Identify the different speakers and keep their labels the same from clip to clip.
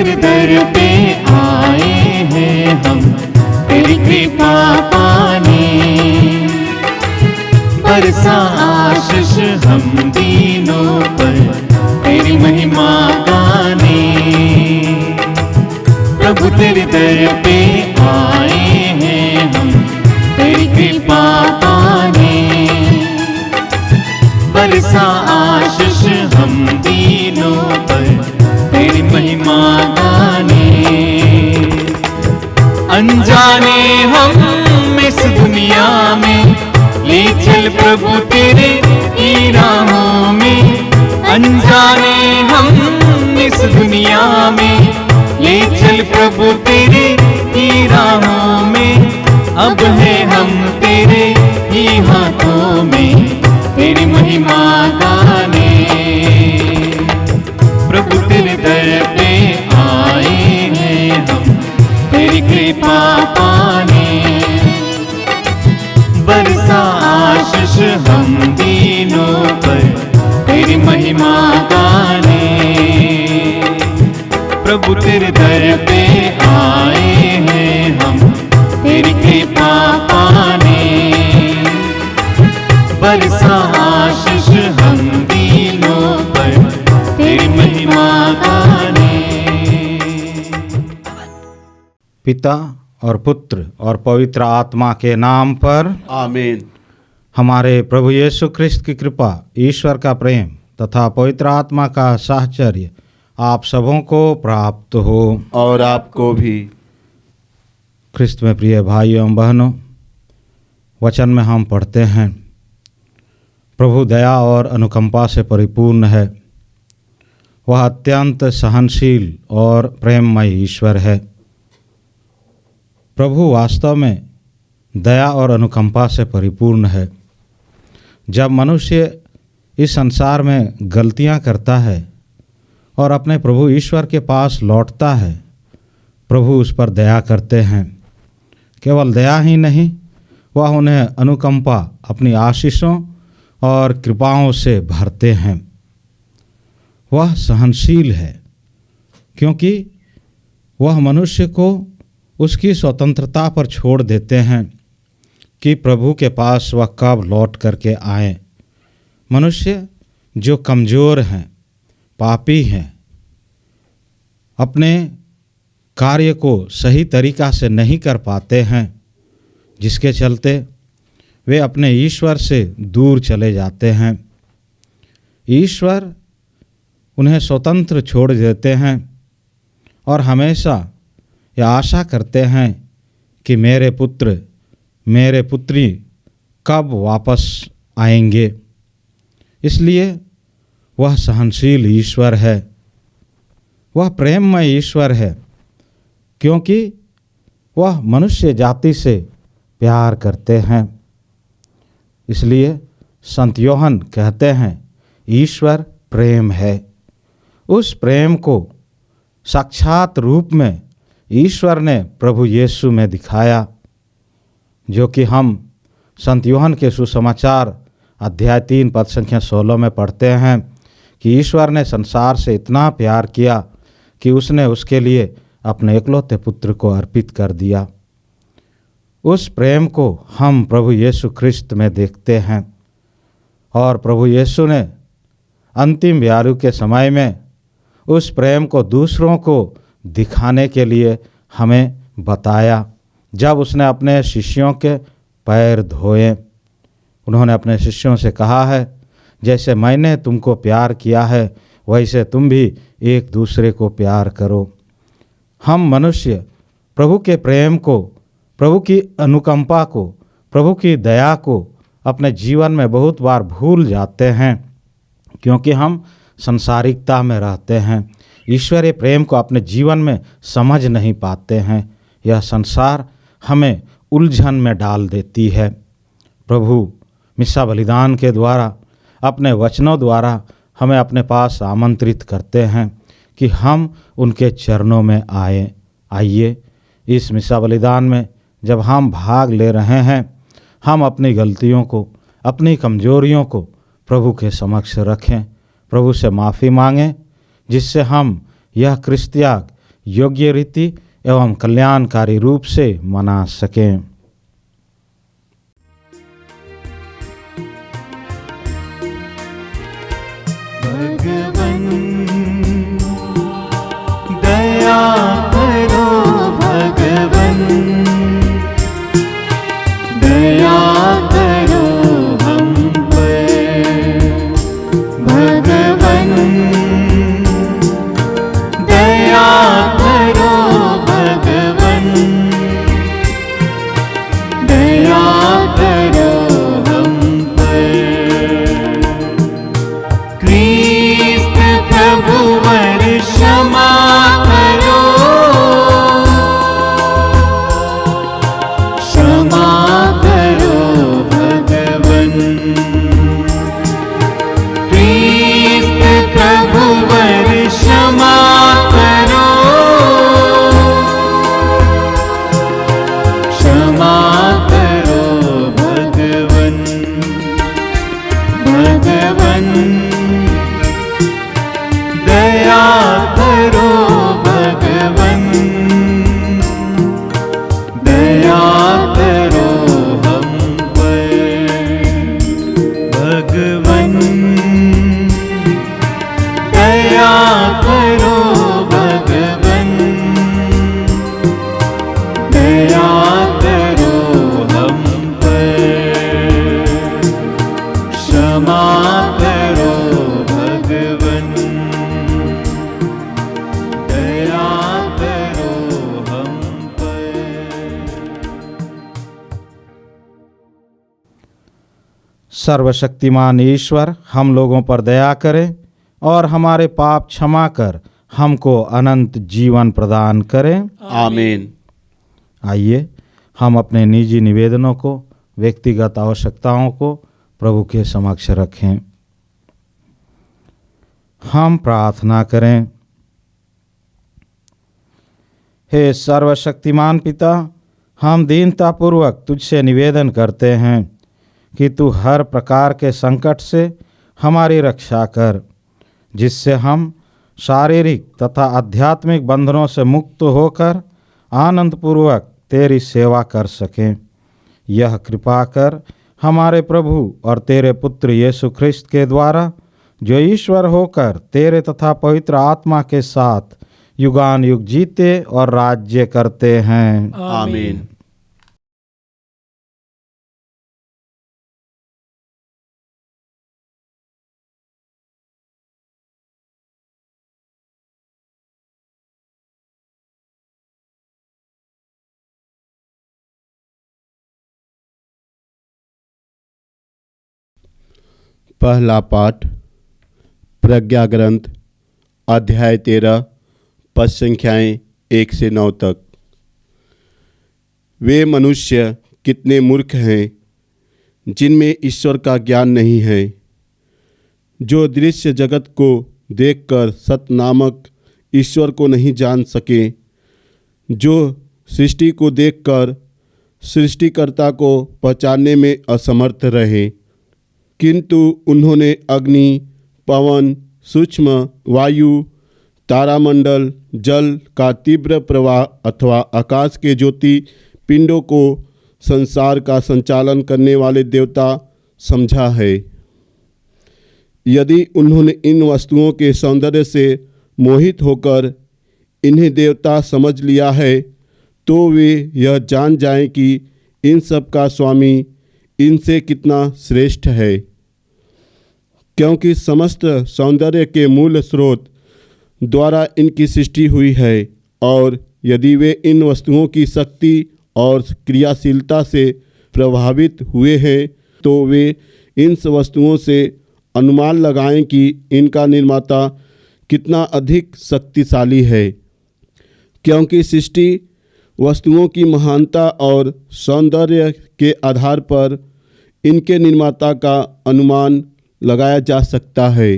Speaker 1: तेरे दर पे आए हैं हम तेरी कृपा पाने, बरसा आशीष हम दीनों पर तेरी महिमा गाने। प्रभु तेरे दर पे आए हैं हम तेरी कृपा पाने, बरसा आशीष हम दीनों पर तेरी महिमा गाने। अनजाने हम इस दुनिया में ले चल प्रभु तेरे ही राहों में, अनजाने हम इस दुनिया में ले चल प्रभु तेरे ही राहों में। अब है हम तेरे ही हाथों में तेरी महिमा गाने। प्रभु तेरे दर पे आए हैं हम तेरी कृपा पाने, बरसा आशीष हम दीनों पर तेरी महिमा गाने। प्रभु तेरे दर पे आए हैं हम तेरी कृपा पाने, बरसा आशीष हम दीनों पर तेरी महिमा गाने।
Speaker 2: पिता और पुत्र और पवित्र आत्मा के नाम पर
Speaker 3: आमीन।
Speaker 2: हमारे प्रभु यीशु ख्रिस्त की कृपा, ईश्वर का प्रेम तथा पवित्र आत्मा का साहचर्य आप सबों को प्राप्त हो।
Speaker 3: और आपको भी।
Speaker 2: ख्रिस्त में प्रिय भाइयों एवं बहनों, वचन में हम पढ़ते हैं, प्रभु दया और अनुकंपा से परिपूर्ण है, वह अत्यंत सहनशील और प्रेममय ईश्वर है। प्रभु वास्तव में दया और अनुकंपा से परिपूर्ण है। जब मनुष्य इस संसार में गलतियां करता है और अपने प्रभु ईश्वर के पास लौटता है, प्रभु उस पर दया करते हैं। केवल दया ही नहीं, वह उन्हें अनुकंपा, अपनी आशीषों और कृपाओं से भरते हैं। वह सहनशील है क्योंकि वह मनुष्य को उसकी स्वतंत्रता पर छोड़ देते हैं कि प्रभु के पास वह कब लौट करके आए। मनुष्य जो कमज़ोर हैं, पापी हैं, अपने कार्य को सही तरीक़ा से नहीं कर पाते हैं, जिसके चलते वे अपने ईश्वर से दूर चले जाते हैं। ईश्वर उन्हें स्वतंत्र छोड़ देते हैं और हमेशा यह आशा करते हैं कि मेरे पुत्र, मेरे पुत्री कब वापस आएंगे। इसलिए वह सहनशील ईश्वर है, वह प्रेममय ईश्वर है क्योंकि वह मनुष्य जाति से प्यार करते हैं। इसलिए संत योहन कहते हैं, ईश्वर प्रेम है। उस प्रेम को साक्षात रूप में ईश्वर ने प्रभु यीशु में दिखाया, जो कि हम संत योहन के सुसमाचार अध्याय 3 पद संख्या 16 में पढ़ते हैं कि ईश्वर ने संसार से इतना प्यार किया कि उसने उसके लिए अपने इकलौते पुत्र को अर्पित कर दिया। उस प्रेम को हम प्रभु यीशु ख्रिस्त में देखते हैं और प्रभु यीशु ने अंतिम व्यारु के समय में उस प्रेम को दूसरों को दिखाने के लिए हमें बताया। जब उसने अपने शिष्यों के पैर धोए, उन्होंने अपने शिष्यों से कहा है, जैसे मैंने तुमको प्यार किया है वैसे तुम भी एक दूसरे को प्यार करो। हम मनुष्य प्रभु के प्रेम को, प्रभु की अनुकंपा को, प्रभु की दया को अपने जीवन में बहुत बार भूल जाते हैं क्योंकि हम संसारिकता में रहते हैं। ईश्वरीय प्रेम को अपने जीवन में समझ नहीं पाते हैं। यह संसार हमें उलझन में डाल देती है। प्रभु मिस्सा बलिदान के द्वारा, अपने वचनों द्वारा हमें अपने पास आमंत्रित करते हैं कि हम उनके चरणों में आइए। इस मिस्सा बलिदान में जब हम भाग ले रहे हैं, हम अपनी गलतियों को, अपनी कमजोरियों को प्रभु के समक्ष रखें, प्रभु से माफ़ी मांगें, जिससे हम यह क्रिस्त त्याग, योग्य रीति एवं कल्याणकारी रूप से मना सकें।
Speaker 1: भगवन दया करो, भगवन दया करो हम पर। भगवन दया करो, भगवन दया करो हम पर। क्रिस्त प्रभुवर क्षमा करो, क्षमा करो भगवन। क्रिस्त प्रभुवर क्षमा करो, क्षमा करो भगवन। भगवन दया करो, भगवन दया करो हम पर। भगवन दया करो, भगवन दया करो हम पर। क्षमा करो भगवन, दया करो हम पर।
Speaker 2: सर्वशक्तिमान ईश्वर हम लोगों पर दया करे और हमारे पाप क्षमा कर हमको अनंत जीवन प्रदान करें।
Speaker 3: आमीन।
Speaker 2: आइए हम अपने निजी निवेदनों को, व्यक्तिगत आवश्यकताओं को प्रभु के समक्ष रखें। हम प्रार्थना करें। हे सर्वशक्तिमान पिता, हम दीनतापूर्वक तुझसे निवेदन करते हैं कि तू हर प्रकार के संकट से हमारी रक्षा कर, जिससे हम शारीरिक तथा आध्यात्मिक बंधनों से मुक्त होकर आनंदपूर्वक तेरी सेवा कर सकें। यह कृपा कर हमारे प्रभु और तेरे पुत्र यीशु ख्रिस्त के द्वारा, जो ईश्वर होकर तेरे तथा पवित्र आत्मा के साथ युगान युग जीते और राज्य करते हैं।
Speaker 3: आमीन। पहला पाठ प्रज्ञा ग्रंथ अध्याय 13 पद संख्याएं 1 से 9 तक। वे मनुष्य कितने मूर्ख हैं जिनमें ईश्वर का ज्ञान नहीं है, जो दृश्य जगत को देखकर सत्य नामक ईश्वर को नहीं जान सके, जो सृष्टि को देखकर सृष्टिकर्ता को पहचानने में असमर्थ रहे, किंतु उन्होंने अग्नि, पवन, सूक्ष्म वायु, तारामंडल, जल का तीव्र प्रवाह अथवा आकाश के ज्योति पिंडों को संसार का संचालन करने वाले देवता समझा है। यदि उन्होंने इन वस्तुओं के सौंदर्य से मोहित होकर इन्हें देवता समझ लिया है, तो वे यह जान जाएं कि इन सब का स्वामी इनसे कितना श्रेष्ठ है, क्योंकि समस्त सौंदर्य के मूल स्रोत द्वारा इनकी सृष्टि हुई है। और यदि वे इन वस्तुओं की शक्ति और क्रियाशीलता से प्रभावित हुए हैं, तो वे इन वस्तुओं से अनुमान लगाएं कि इनका निर्माता कितना अधिक शक्तिशाली है, क्योंकि सृष्टि वस्तुओं की महानता और सौंदर्य के आधार पर इनके निर्माता का अनुमान लगाया जा सकता है।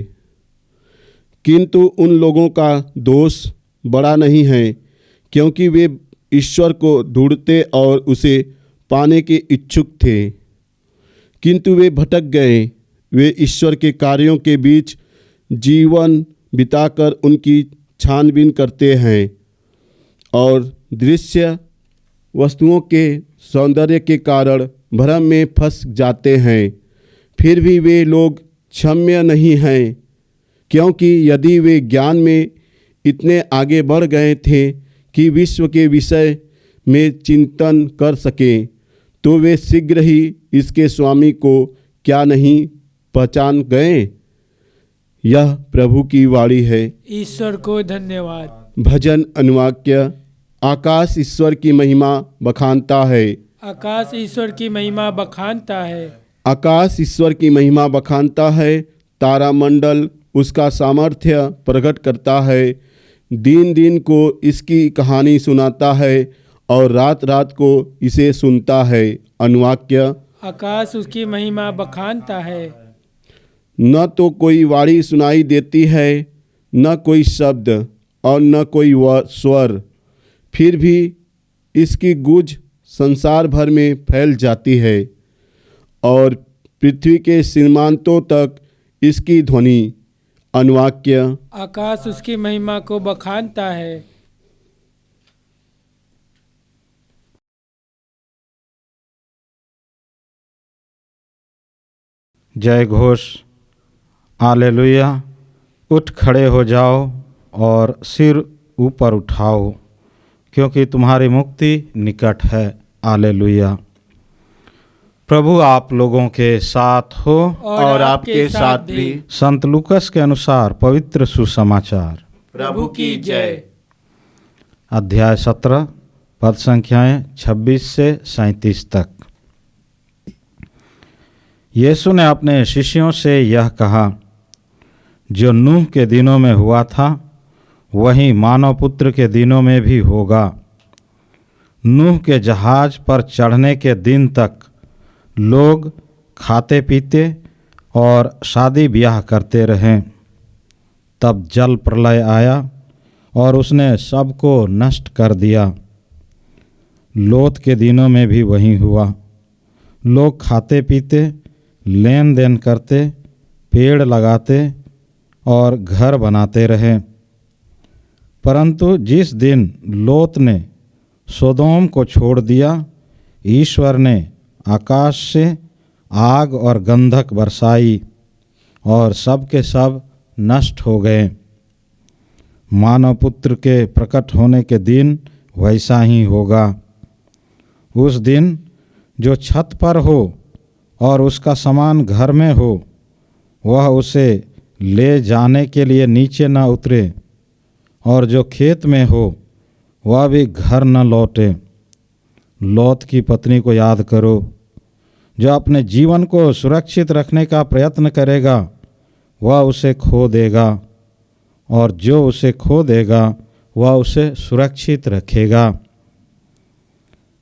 Speaker 3: किंतु उन लोगों का दोष बड़ा नहीं है, क्योंकि वे ईश्वर को ढूंढते और उसे पाने के इच्छुक थे, किंतु वे भटक गए। वे ईश्वर के कार्यों के बीच जीवन बिताकर उनकी छानबीन करते हैं और दृश्य वस्तुओं के सौंदर्य के कारण भ्रम में फंस जाते हैं। फिर भी वे लोग क्षम्य नहीं हैं, क्योंकि यदि वे ज्ञान में इतने आगे बढ़ गए थे कि विश्व के विषय में चिंतन कर सकें, तो वे शीघ्र ही इसके स्वामी को क्या नहीं पहचान गए। यह प्रभु की वाणी है।
Speaker 4: ईश्वर को धन्यवाद।
Speaker 3: भजन अनुवाक्य। आकाश ईश्वर की महिमा बखानता है।
Speaker 4: आकाश ईश्वर की महिमा बखानता है।
Speaker 3: आकाश ईश्वर की महिमा बखानता है। तारामंडल उसका सामर्थ्य प्रकट करता है। दिन दिन को इसकी कहानी सुनाता है और रात रात को इसे सुनता है। अनुवाक्य।
Speaker 4: आकाश उसकी महिमा बखानता है।
Speaker 3: न तो कोई वाणी सुनाई देती है, न कोई शब्द और न कोई स्वर, फिर भी इसकी गूंज संसार भर में फैल जाती है और पृथ्वी के सीमांतों तक इसकी ध्वनि। अनुवाक्य।
Speaker 4: आकाश उसकी महिमा को बखानता है।
Speaker 2: जय घोष। हालेलुया। उठ खड़े हो जाओ और सिर ऊपर उठाओ, क्योंकि तुम्हारी मुक्ति निकट है। हालेलुया। प्रभु आप लोगों के साथ हो
Speaker 1: और आपके साथ भी।
Speaker 2: संत लूकस के अनुसार पवित्र सुसमाचार।
Speaker 1: प्रभु की जय।
Speaker 2: अध्याय 17 पद संख्याएं 26 से 37 तक। यीशु ने अपने शिष्यों से यह कहा, जो नूह के दिनों में हुआ था वही मानव पुत्र के दिनों में भी होगा। नूह के जहाज पर चढ़ने के दिन तक लोग खाते पीते और शादी ब्याह करते रहे। तब जल प्रलय आया और उसने सबको नष्ट कर दिया। लोत के दिनों में भी वही हुआ। लोग खाते पीते, लेन देन करते, पेड़ लगाते और घर बनाते रहे। परंतु जिस दिन लोत ने सोदोम को छोड़ दिया, ईश्वर ने आकाश से आग और गंधक बरसाई और सब के सब नष्ट हो गए। मानव पुत्र के प्रकट होने के दिन वैसा ही होगा। उस दिन जो छत पर हो और उसका सामान घर में हो, वह उसे ले जाने के लिए नीचे न उतरे, और जो खेत में हो वह भी घर न लौटे। लौत की पत्नी को याद करो। जो अपने जीवन को सुरक्षित रखने का प्रयत्न करेगा वह उसे खो देगा, और जो उसे खो देगा वह उसे सुरक्षित रखेगा।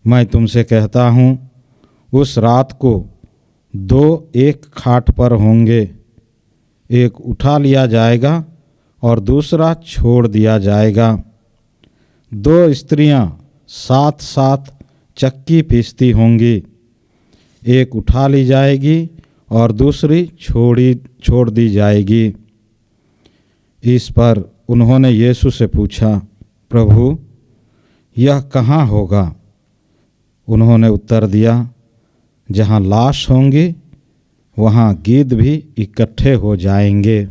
Speaker 2: मैं तुमसे कहता हूँ, उस रात को दो एक खाट पर होंगे, एक उठा लिया जाएगा और दूसरा छोड़ दिया जाएगा। दो स्त्रियां साथ साथ चक्की पीसती होंगी, एक उठा ली जाएगी और दूसरी छोड़ दी जाएगी। इस पर उन्होंने यीशु से पूछा, प्रभु यह कहाँ होगा? उन्होंने उत्तर दिया, जहाँ लाश होंगी वहाँ गिद्ध भी इकट्ठे हो जाएंगे।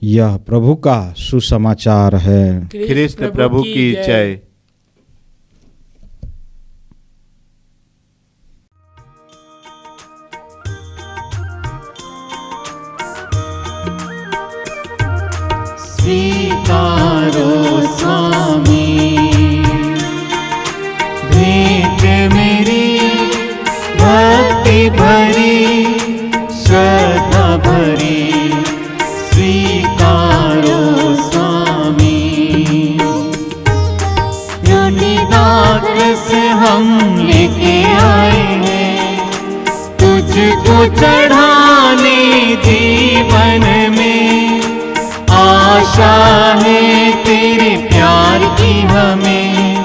Speaker 2: यह प्रभु का सुसमाचार है।
Speaker 1: ख्रिस्त प्रभु की जय। स्वीकारो स्वामी भेंट मेरी, भक्ति भरी श्रद्धा भरी, स्वीकारो स्वामी। युनिदास हम लेके आए हैं, तुझको चढ़ाने जीवन में। आशा है तेरे प्यार की हमें,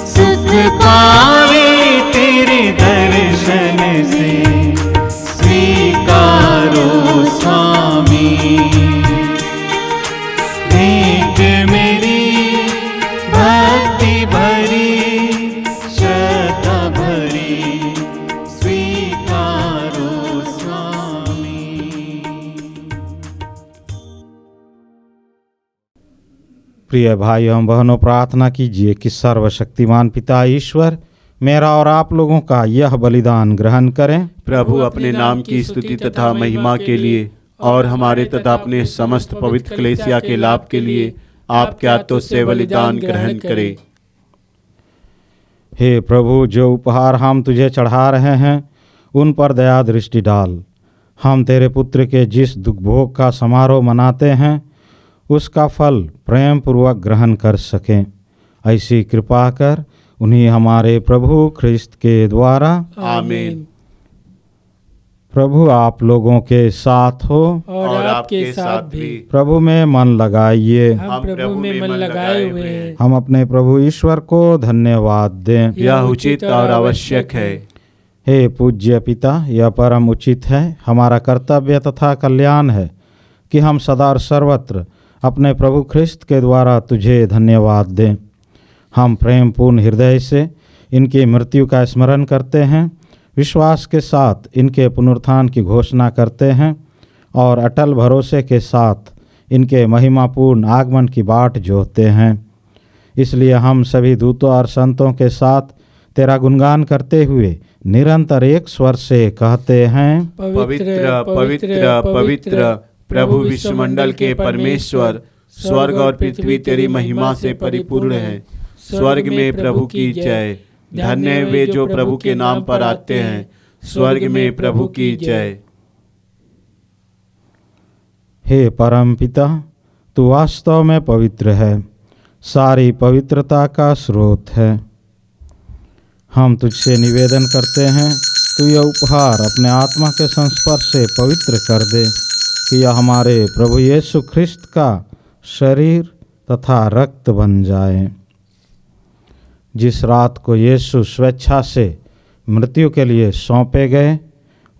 Speaker 1: सुख पावे तेरे दर्शन से, स्वीकारो स्वामी। भेंट मेरी,
Speaker 2: प्रिय भाई एवं बहनों, प्रार्थना कीजिए कि सर्वशक्तिमान पिता ईश्वर मेरा और आप लोगों का यह बलिदान ग्रहण करें।
Speaker 3: प्रभु अपने नाम की स्तुति तथा महिमा के लिए और हमारे तथा अपने समस्त पवित्र कलीसिया के लाभ के लिए आपके हाथों से बलिदान ग्रहण करे।
Speaker 2: हे प्रभु, जो उपहार हम तुझे चढ़ा रहे हैं उन पर दया दृष्टि डाल। हम तेरे पुत्र के जिस दुख भोग का समारोह मनाते हैं उसका फल प्रेम पूर्वक ग्रहण कर सकें, ऐसी कृपा कर उन्हीं हमारे प्रभु ख्रिस्त के द्वारा।
Speaker 3: आमीन।
Speaker 2: प्रभु आप लोगों के साथ हो
Speaker 4: और आपके साथ भी।
Speaker 2: प्रभु में मन लगाइए।
Speaker 4: हम प्रभु में मन लगाए हुए हैं।
Speaker 2: हम अपने प्रभु ईश्वर को धन्यवाद दें।
Speaker 3: यह उचित और आवश्यक है।
Speaker 2: हे पूज्य पिता, यह परम उचित है, हमारा कर्तव्य तथा कल्याण है कि हम सदा और सर्वत्र अपने प्रभु ख्रिस्त के द्वारा तुझे धन्यवाद दें। हम प्रेम पूर्ण हृदय से इनकी मृत्यु का स्मरण करते हैं, विश्वास के साथ इनके पुनरुत्थान की घोषणा करते हैं और अटल भरोसे के साथ इनके महिमापूर्ण आगमन की बाट जोहते हैं। इसलिए हम सभी दूतों और संतों के साथ तेरा गुणगान करते हुए निरंतर एक स्वर से कहते हैं,
Speaker 3: पवित्र पवित्र पवित्र प्रभु विश्वमंडल के परमेश्वर, स्वर्ग और पृथ्वी तेरी महिमा से परिपूर्ण है। स्वर्ग में प्रभु की जय। धन्य वे जो प्रभु के नाम पर आते हैं। स्वर्ग में प्रभु की जय।
Speaker 2: हे परम पिता, तू वास्तव में पवित्र है, सारी पवित्रता का स्रोत है। हम तुझसे निवेदन करते हैं, तू यह उपहार अपने आत्मा के संस्पर्श से पवित्र कर दे कि यह हमारे प्रभु यीशु ख्रिस्त का शरीर तथा रक्त बन जाए। जिस रात को यीशु स्वेच्छा से मृत्यु के लिए सौंपे गए,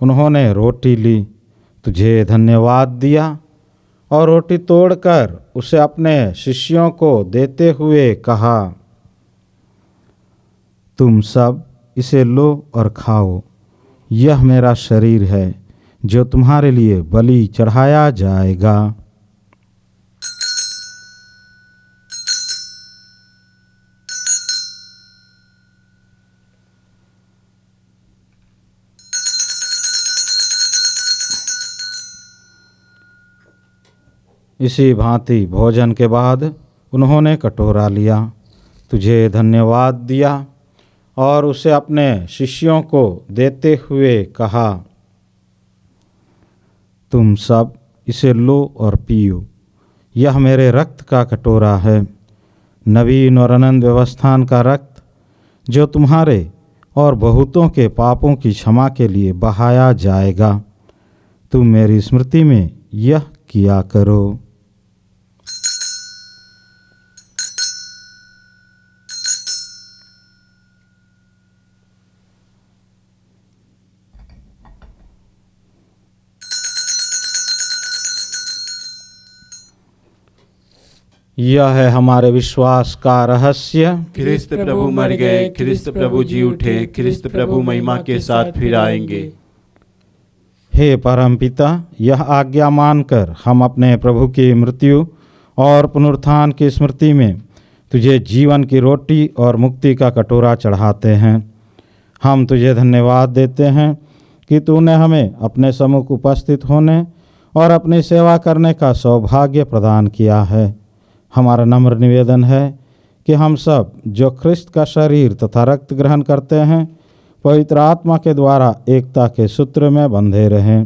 Speaker 2: उन्होंने रोटी ली, तुझे धन्यवाद दिया और रोटी तोड़कर उसे अपने शिष्यों को देते हुए कहा, तुम सब इसे लो और खाओ, यह मेरा शरीर है जो तुम्हारे लिए बलि चढ़ाया जाएगा। इसी भांति भोजन के बाद उन्होंने कटोरा लिया, तुझे धन्यवाद दिया और उसे अपने शिष्यों को देते हुए कहा, तुम सब इसे लो और पियो, यह मेरे रक्त का कटोरा है, नवीन और अनंत व्यवस्थान का रक्त जो तुम्हारे और बहुतों के पापों की क्षमा के लिए बहाया जाएगा। तुम मेरी स्मृति में यह किया करो। यह है हमारे विश्वास का रहस्य।
Speaker 3: ख्रिस्त प्रभु मर गए, ख्रिस्त प्रभु जी उठे, ख्रिस्त प्रभु महिमा के साथ फिर आएंगे।
Speaker 2: हे परम पिता, यह आज्ञा मानकर हम अपने प्रभु की मृत्यु और पुनरुत्थान की स्मृति में तुझे जीवन की रोटी और मुक्ति का कटोरा चढ़ाते हैं। हम तुझे धन्यवाद देते हैं कि तूने हमें अपने सम्मुख उपस्थित होने और अपनी सेवा करने का सौभाग्य प्रदान किया है। हमारा नम्र निवेदन है कि हम सब जो ख्रिस्त का शरीर तथा रक्त ग्रहण करते हैं, पवित्र आत्मा के द्वारा एकता के सूत्र में बंधे रहें।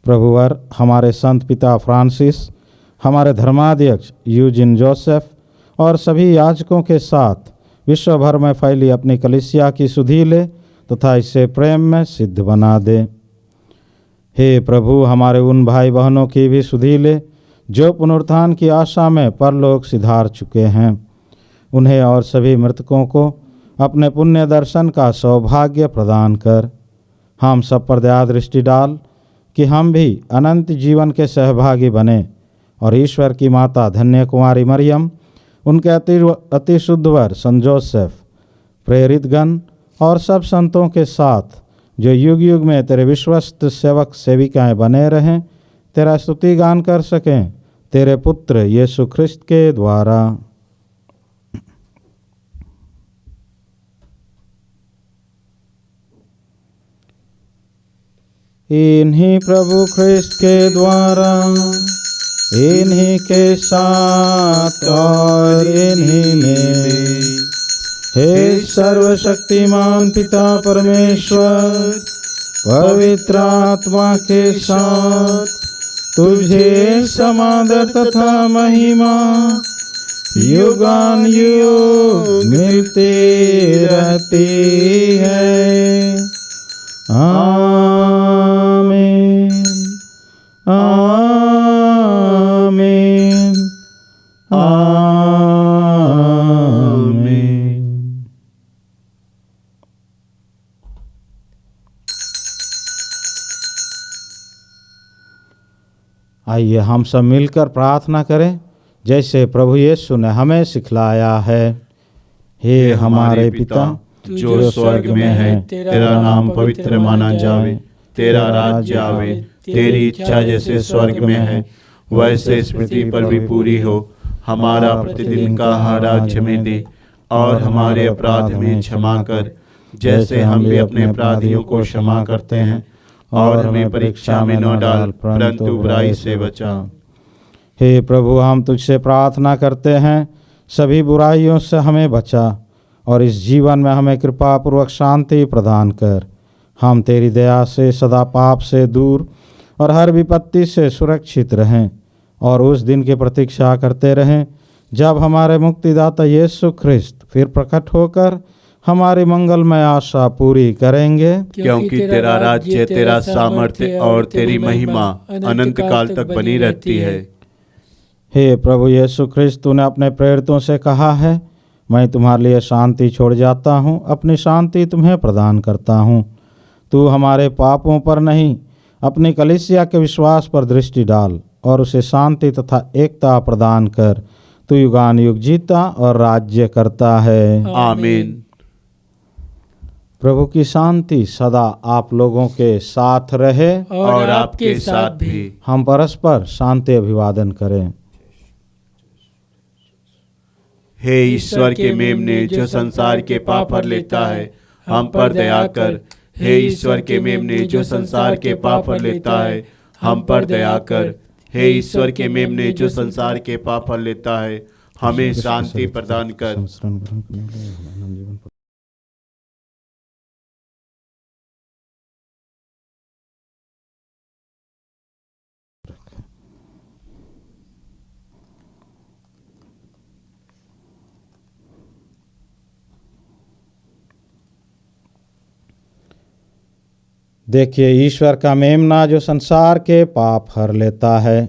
Speaker 2: प्रभुवर हमारे संत पिता फ्रांसिस, हमारे धर्माध्यक्ष यूजिन जोसेफ और सभी याजकों के साथ विश्व भर में फैली अपनी कलीसिया की सुधि ले तथा इसे प्रेम में सिद्ध बना दे। हे प्रभु, हमारे उन भाई बहनों की भी सुधि ले जो पुनरुत्थान की आशा में परलोक सिधार चुके हैं। उन्हें और सभी मृतकों को अपने पुण्य दर्शन का सौभाग्य प्रदान कर। हम सब पर दया दृष्टि डाल कि हम भी अनंत जीवन के सहभागी बने और ईश्वर की माता धन्य कुमारी मरियम, उनके अति शुद्ध वर संत जोसेफ, प्रेरितगण और सब संतों के साथ जो युग युग में तेरे विश्वस्त सेवक सेविकाएं बने रहें, तेरा स्तुति गान कर सकें तेरे पुत्र यीशु ख्रिस्त के द्वारा। इन्हीं प्रभु ख्रिस्त के द्वारा, इन्हीं के साथ और इन्हीं में, हे सर्वशक्तिमान पिता परमेश्वर, पवित्र आत्मा के साथ तुझे समादर तथा महिमा युगान युग मिलती रहती है। आमीन, आमीन, आमीन। आइए हम सब मिलकर प्रार्थना करें जैसे प्रभु यीशु ने हमें सिखलाया है। हे हमारे पिता
Speaker 3: जो स्वर्ग में है, तेरा नाम पवित्र माना जावे, तेरा राज्य आवे, तेरी इच्छा जैसे स्वर्ग में है वैसे इस पृथ्वी पर भी पूरी हो। हमारा प्रतिदिन का आहार आज हमें दे, और हमारे अपराध में क्षमा कर जैसे हम भी अपने अपराधियों को क्षमा करते हैं, और हमें परीक्षा में न डाल परंतु बुराई से बचा।
Speaker 2: हे प्रभु, हम तुझसे प्रार्थना करते हैं, सभी बुराइयों से हमें बचा और इस जीवन में हमें कृपा पूर्वक शांति प्रदान कर। हम तेरी दया से सदा पाप से दूर और हर विपत्ति से सुरक्षित रहें, और उस दिन की प्रतीक्षा करते रहें जब हमारे मुक्तिदाता यीशु ख्रिस्त फिर प्रकट होकर हमारी मंगलमय आशा पूरी करेंगे।
Speaker 3: क्योंकि तेरा राज्य, तेरा सामर्थ्य और तेरी महिमा अनंत काल तक बनी रहती है।
Speaker 2: हे प्रभु यीशु ख्रिस्त, तूने अपने प्रेरितों से कहा है, मैं तुम्हारे लिए शांति छोड़ जाता हूँ, अपनी शांति तुम्हें प्रदान करता हूँ। तू हमारे पापों पर नहीं, अपनी कलीसिया के विश्वास पर दृष्टि डाल और उसे शांति तथा एकता प्रदान कर। तू युगान युग जीता और राज्य करता है।
Speaker 3: आमीन।
Speaker 2: प्रभु की शांति सदा आप लोगों के साथ रहे
Speaker 4: और आपके साथ भी।
Speaker 2: हम परस्पर शांति अभिवादन करें।
Speaker 3: हे ईश्वर के मेमने जो संसार के पाप हर लेता है, हम पर दया कर। हे ईश्वर के मेमने जो संसार के पाप हर लेता है, हम पर दया कर। हे ईश्वर के मेमने जो संसार के पाप हर लेता है, हमें शांति प्रदान कर।
Speaker 2: देखिए, ईश्वर का मेमना जो संसार के पाप हर लेता है।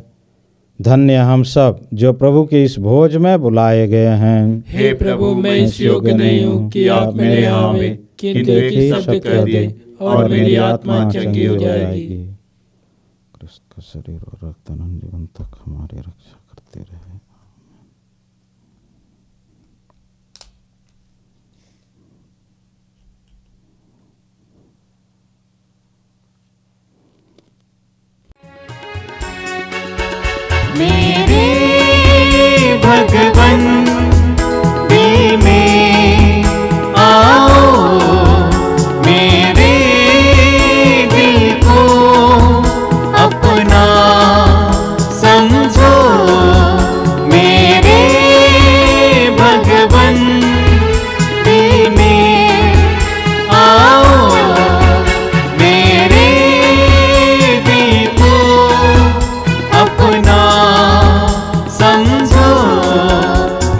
Speaker 2: धन्य हम सब जो प्रभु के इस भोज में बुलाए गए हैं।
Speaker 4: हे प्रभु, मैं इस योग्य नहीं हूँ कि आप मेरे यहाँ आवे, किंतु एक शब्द कह दे और मेरी आत्मा चंगी हो जाएगी।
Speaker 2: क्रिस्त का शरीर और रक्त अनंत जीवन तक हमारी रक्षा करते रहे।
Speaker 1: मेरे भगवन दिल में आओ, मेरे दिल को अपना समझो। मेरे भगवन दिल में आओ, मेरे दिल को अपना समझो।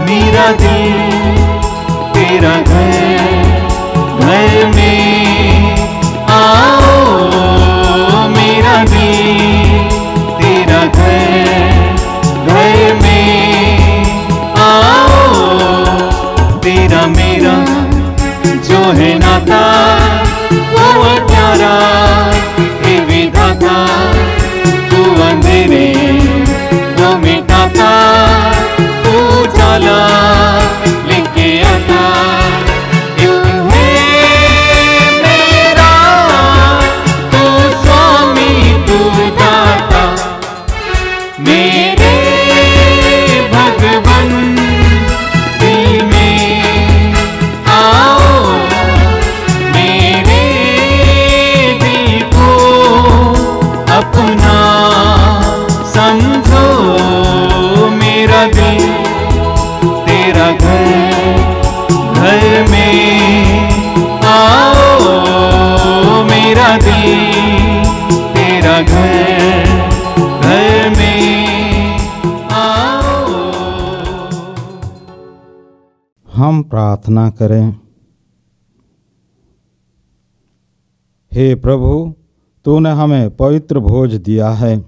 Speaker 1: मेरा दिल तेरा घर, घर में आओ। मेरा दिल तेरा घर, घर में आओ। तेरा मेरा जो है नाता वो प्यारा हे विधाता। तू अंधेरे को मिटाता, तू उजाला
Speaker 2: हम प्रार्थना करें। हे प्रभु, तूने हमें पवित्र भोज दिया है,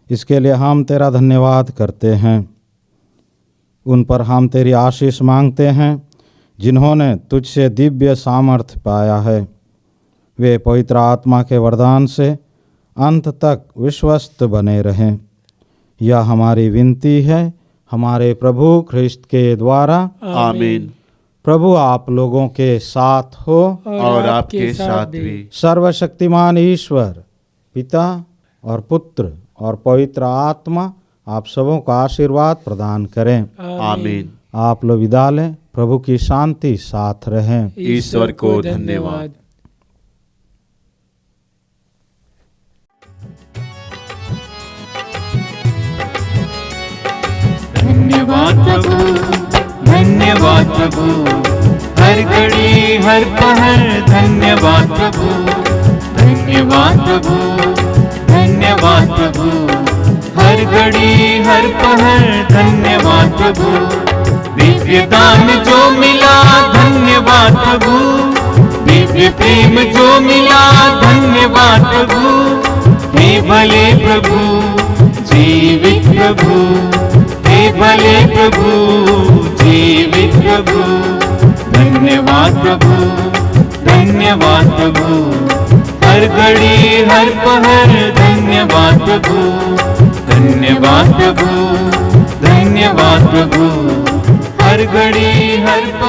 Speaker 2: इसके लिए हम तेरा धन्यवाद करते हैं। उन पर हम तेरी आशीष मांगते हैं जिन्होंने तुझसे दिव्य सामर्थ्य पाया है। वे पवित्र आत्मा के वरदान से अंत तक विश्वस्त बने रहें। यह हमारी विनती है हमारे प्रभु ख्रिस्त के द्वारा।
Speaker 3: आमीन।
Speaker 2: प्रभु आप लोगों के साथ हो
Speaker 3: और आपके साथ भी।
Speaker 2: सर्वशक्तिमान ईश्वर पिता और पुत्र और पवित्र आत्मा आप सबों को आशीर्वाद प्रदान करें।
Speaker 3: आमीन।
Speaker 2: आप लोग विदा लें। प्रभु की शांति साथ रहें।
Speaker 3: ईश्वर को धन्यवाद।
Speaker 1: धन्यवाद प्रभु, धन्यवाद प्रभु, हर घड़ी हर पहर धन्यवाद प्रभु, धन्यवाद प्रभु, धन्यवाद प्रभु, हर घड़ी हर पहर धन्यवाद प्रभु, दिव्य दान जो मिला धन्यवाद प्रभु, दिव्य प्रेम जो मिला धन्यवाद प्रभु, हे भले प्रभु, जीवित प्रभु, हे भले प्रभु, जीवित प्रभु, धन्यवाद प्रभु, धन्यवाद प्रभु, हर घड़ी हर पहर धन्यवाद प्रभु, धन्यवाद प्रभु, धन्यवाद प्रभु, हर घड़ी हर पहर